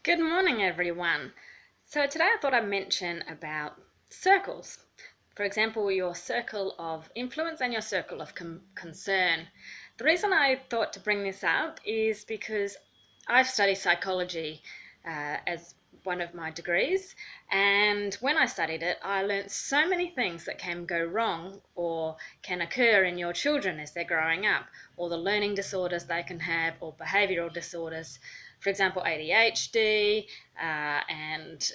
Good morning, everyone. So today I thought I'd mention about circles. For example, your circle of influence and your circle of concern. The reason I thought to bring this up is because I've studied psychology as one of my degrees, and when I studied it, I learnt so many things that can go wrong or can occur in your children as they're growing up, or the learning disorders they can have, or behavioural disorders. For example, ADHD and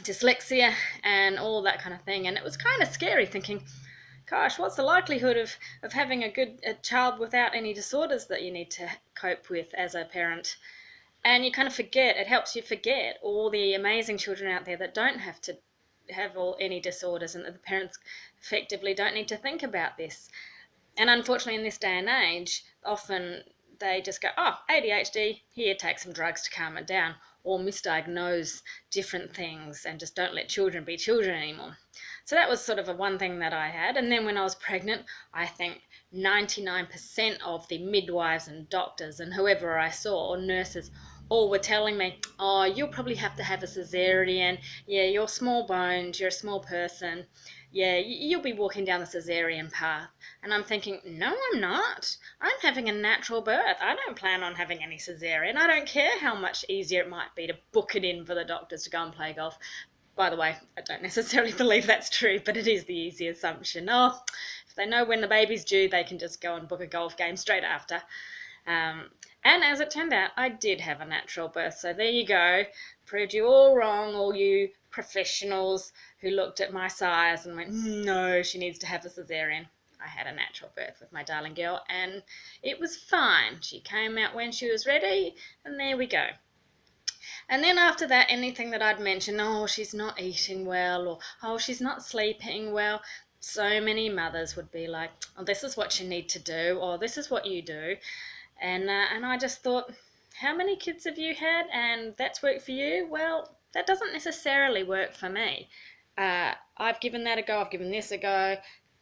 dyslexia and all that kind of thing. And it was kind of scary thinking, gosh, what's the likelihood of having a child without any disorders that you need to cope with as a parent? And you kind of forget, it helps you forget all the amazing children out there that don't have to have any disorders, and that the parents effectively don't need to think about this. And unfortunately, in this day and age, often they just go, oh, ADHD, here, take some drugs to calm it down, or misdiagnose different things and just don't let children be children anymore. So that was sort of one thing that I had. And then when I was pregnant, I think 99% of the midwives and doctors and whoever I saw, or nurses, all were telling me, oh, you'll probably have to have a cesarean. Yeah, you're small boned, you're a small person. Yeah, you'll be walking down the cesarean path. And I'm thinking, no, I'm not. I'm having a natural birth. I don't plan on having any cesarean. I don't care how much easier it might be to book it in for the doctors to go and play golf. By the way, I don't necessarily believe that's true, but it is the easy assumption. Oh, if they know when the baby's due, they can just go and book a golf game straight after. And as it turned out, I did have a natural birth. So there you go. Proved you all wrong, all you professionals who looked at my size and went, no, she needs to have a cesarean. I had a natural birth with my darling girl, and it was fine. She came out when she was ready, and there we go. And then after that, anything that I'd mention, oh, she's not eating well, or oh, she's not sleeping well, so many mothers would be like, oh, this is what you need to do, or this is what you do. And I just thought, how many kids have you had, and that's worked for you? Well, that doesn't necessarily work for me. I've given that a go, I've given this a go.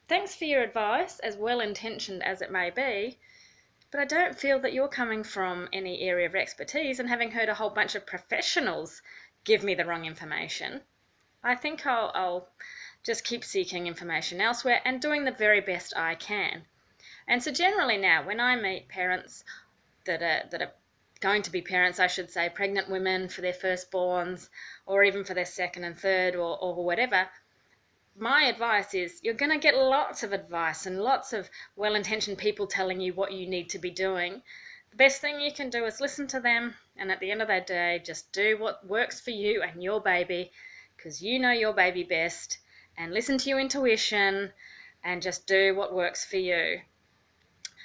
Thanks for your advice, as well-intentioned as it may be, but I don't feel that you're coming from any area of expertise, and having heard a whole bunch of professionals give me the wrong information, I think I'll just keep seeking information elsewhere and doing the very best I can. And so generally now, when I meet parents that are going to be parents, I should say, pregnant women for their firstborns, or even for their second and third, or whatever, my advice is you're going to get lots of advice and lots of well-intentioned people telling you what you need to be doing. The best thing you can do is listen to them, and at the end of that day, just do what works for you and your baby, because you know your baby best, and listen to your intuition, and just do what works for you.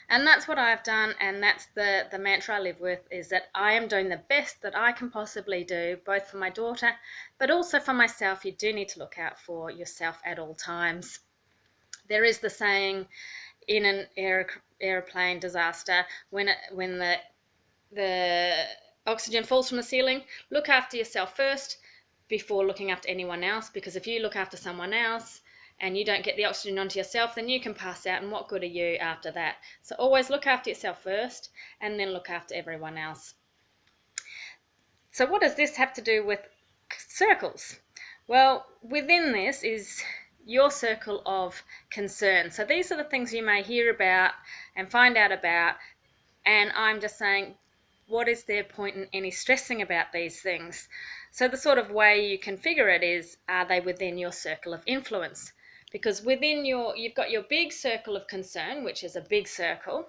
And that's what I've done, and that's the mantra I live with, is that I am doing the best that I can possibly do, both for my daughter, but also for myself. You do need to look out for yourself at all times. There is the saying in an aeroplane disaster, when the oxygen falls from the ceiling, look after yourself first before looking after anyone else, because if you look after someone else and you don't get the oxygen onto yourself, then you can pass out, and what good are you after that? So always look after yourself first, and then look after everyone else. So what does this have to do with circles? Well, within this is your circle of concern. So these are the things you may hear about and find out about, and I'm just saying, what is there point in any stressing about these things? So the sort of way you configure it is, are they within your circle of influence? Because within you've got your big circle of concern, which is a big circle,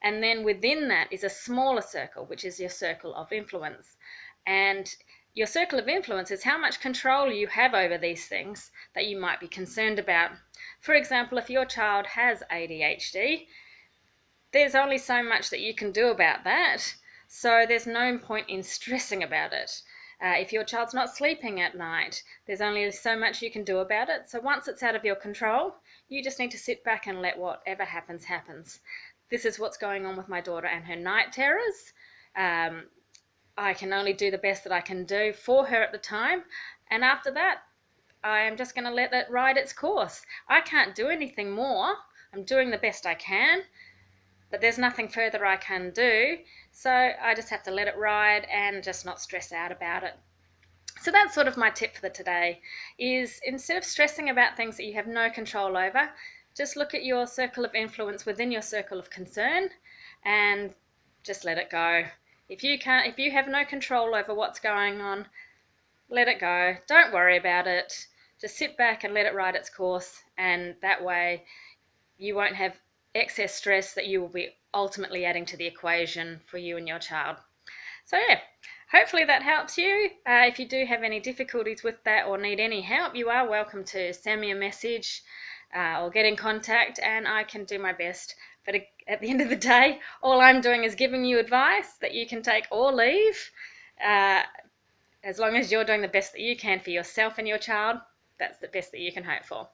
and then within that is a smaller circle, which is your circle of influence. And your circle of influence is how much control you have over these things that you might be concerned about. For example, if your child has ADHD, there's only so much that you can do about that, so there's no point in stressing about it. If your child's not sleeping at night, there's only so much you can do about it. So once it's out of your control, you just need to sit back and let whatever happens, happens. This is what's going on with my daughter and her night terrors. I can only do the best that I can do for her at the time, and after that, I am just going to let it ride its course. I can't do anything more. I'm doing the best I can, but there's nothing further I can do So I just have to let it ride and just not stress out about it. So that's sort of my tip for the today, is instead of stressing about things that you have no control over, just look at your circle of influence within your circle of concern and just let it go. If you have no control over what's going on, let it go. Don't worry about it. Just sit back and let it ride its course, and that way you won't have excess stress that you will be ultimately adding to the equation for you and your child. So yeah, hopefully that helps you. If you do have any difficulties with that or need any help, you are welcome to send me a message or get in contact, and I can do my best. But at the end of the day, all I'm doing is giving you advice that you can take or leave. As long as you're doing the best that you can for yourself and your child, that's the best that you can hope for.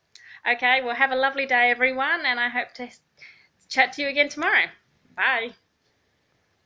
Okay, well, have a lovely day, everyone, and I hope to chat to you again tomorrow. Bye.